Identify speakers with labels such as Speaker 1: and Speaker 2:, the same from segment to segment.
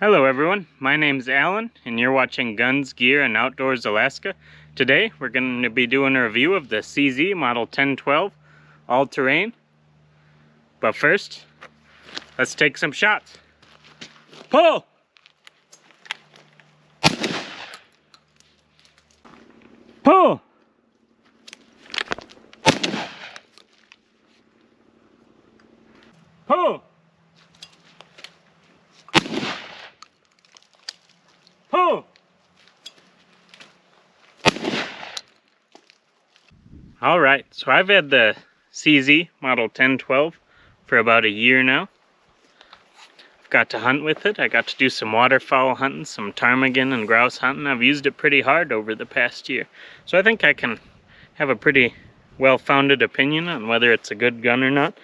Speaker 1: Hello everyone, my name's Alan and you're watching Guns, Gear, and Outdoors Alaska. Today we're going to be doing a review of the CZ Model 1012 all-terrain. But first, let's take some shots. Pull! Pull! Pull! Pull! Alright, so I've had the CZ Model 1012 for about a year now. I've got to hunt with it. I got to do some waterfowl hunting, some ptarmigan and grouse hunting. I've used it pretty hard over the past year. So I think I can have a pretty well-founded opinion on whether it's a good gun or not.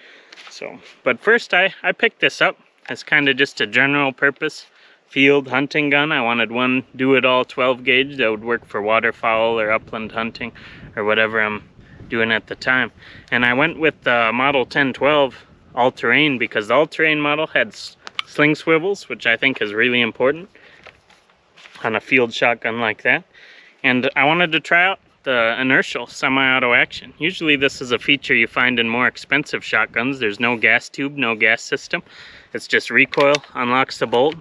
Speaker 1: But first I picked this up as kind of just a general purpose field hunting gun. I wanted one do-it-all 12 gauge that would work for waterfowl or upland hunting or whatever I'm doing at the time. And I went with the Model 1012 all-terrain because the all-terrain model had sling swivels, which I think is really important on a field shotgun like that. And I wanted to try out the inertial semi-auto action. Usually this is a feature you find in more expensive shotguns. There's no gas tube, no gas system. It's just recoil, unlocks the bolt,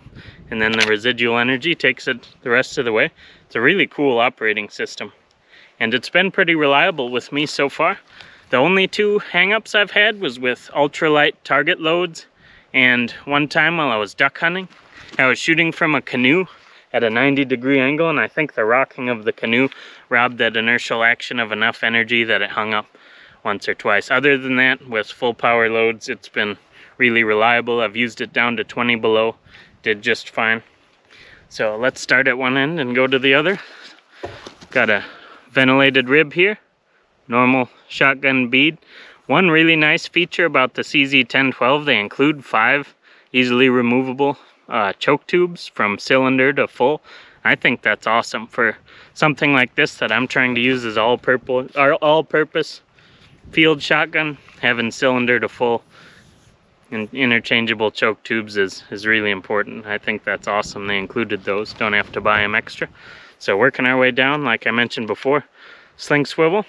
Speaker 1: and then the residual energy takes it the rest of the way. It's a really cool operating system. And it's been pretty reliable with me so far. The only two hang-ups I've had was with ultralight target loads, and one time while I was duck hunting, I was shooting from a canoe at a 90-degree angle, and I think the rocking of the canoe robbed that inertial action of enough energy that it hung up once or twice. Other than that, with full power loads, it's been really reliable. I've used it down to 20 below, did just fine. So let's start at one end and go to the other. Got a ventilated rib here, normal shotgun bead. One really nice feature about the CZ 1012, they include 5 easily removable choke tubes from cylinder to full. I think that's awesome for something like this that I'm trying to use as all-purpose field shotgun. Having cylinder to full and interchangeable choke tubes is really important. I think that's awesome they included those. Don't have to buy them extra. So working our way down, like I mentioned before, sling swivel.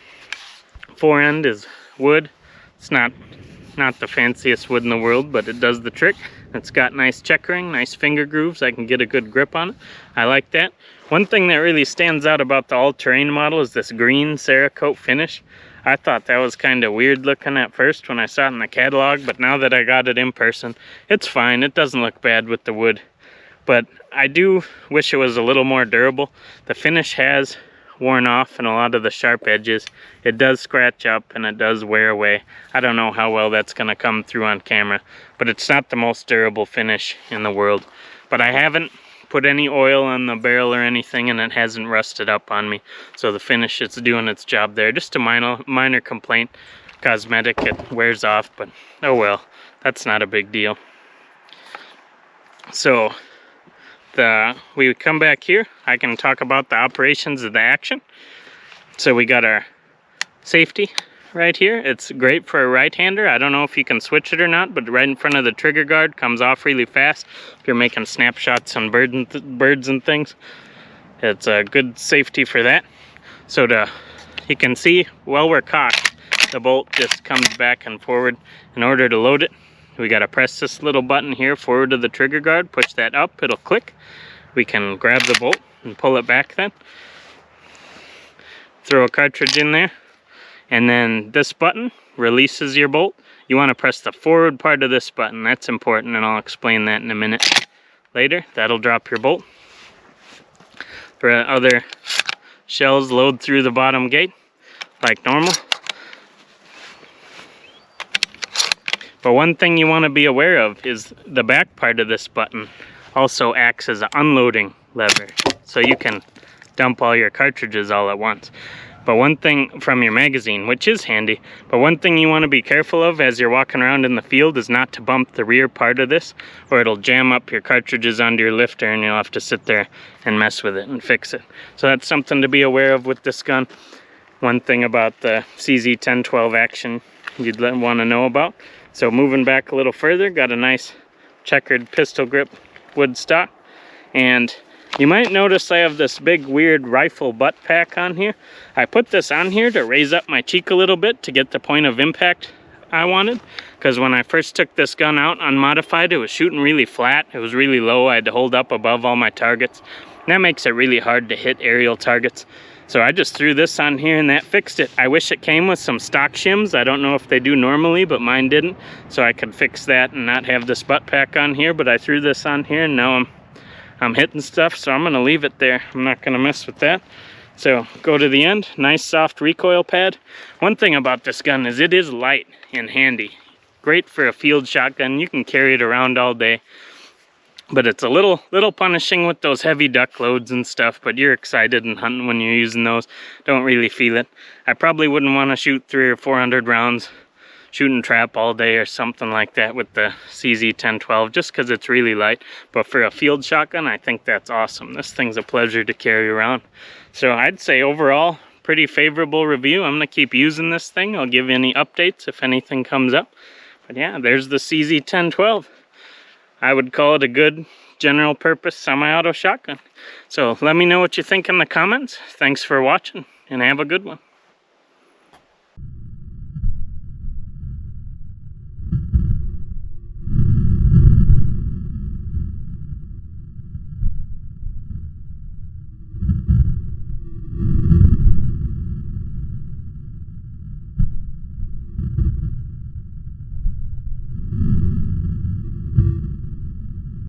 Speaker 1: Fore end is wood. It's not the fanciest wood in the world, but it does the trick. It's got nice checkering, nice finger grooves. I can get a good grip on it. I like that. One thing that really stands out about the all-terrain model is this green Cerakote finish. I thought that was kind of weird looking at first when I saw it in the catalog, but now that I got it in person, it's fine. It doesn't look bad with the wood. But I do wish it was a little more durable. The finish has worn off and a lot of the sharp edges. It does scratch up and it does wear away. I don't know how well that's going to come through on camera, but it's not the most durable finish in the world. But I haven't put any oil on the barrel or anything, and it hasn't rusted up on me. So the finish is doing its job there. Just a minor complaint, cosmetic, it wears off, but oh well, that's not a big deal. So we come back here, I can talk about the operations of the action. So we got our safety right here. It's great for a right-hander. I don't know if you can switch it or not, but right in front of the trigger guard, comes off really fast if you're making snapshots on birds and things. It's a good safety for that. So you can see while we're cocked, the bolt just comes back and forward. In order to load it, we got to press this little button here forward to the trigger guard, push that up, it'll click. We can grab the bolt and pull it back then. Throw a cartridge in there, and then this button releases your bolt. You want to press the forward part of this button. That's important, and I'll explain that in a minute later. That'll drop your bolt. The other shells load through the bottom gate like normal. But one thing you want to be aware of is the back part of this button also acts as an unloading lever. So you can dump all your cartridges all at once. But one thing from your magazine, which is handy, but one thing you want to be careful of as you're walking around in the field is not to bump the rear part of this, or it'll jam up your cartridges onto your lifter and you'll have to sit there and mess with it and fix it. So that's something to be aware of with this gun. One thing about the CZ 1012 action you'd want to know about. So moving back a little further, got a nice checkered pistol grip wood stock. And you might notice I have this big weird rifle butt pack on here. I put this on here to raise up my cheek a little bit to get the point of impact I wanted, because when I first took this gun out unmodified, it was shooting really flat. It was really low. I had to hold up above all my targets. That makes it really hard to hit aerial targets. So I just threw this on here and that fixed it. I wish it came with some stock shims. I don't know if they do normally, but mine didn't. So I could fix that and not have this butt pack on here, but I threw this on here and now I'm hitting stuff, so I'm gonna leave it there. I'm not gonna mess with that. So go to the end, nice soft recoil pad. One thing about this gun is it is light and handy. Great for a field shotgun. You can carry it around all day. But it's a little punishing with those heavy duck loads and stuff, but you're excited and hunting when you're using those. Don't really feel it. I probably wouldn't want to shoot 300 or 400 rounds shooting trap all day or something like that with the CZ1012, just because it's really light. But for a field shotgun, I think that's awesome. This thing's a pleasure to carry around. So I'd say overall, pretty favorable review. I'm gonna keep using this thing. I'll give you any updates if anything comes up. But yeah, there's the CZ1012. I would call it a good general purpose semi-auto shotgun. So let me know what you think in the comments. Thanks for watching and have a good one.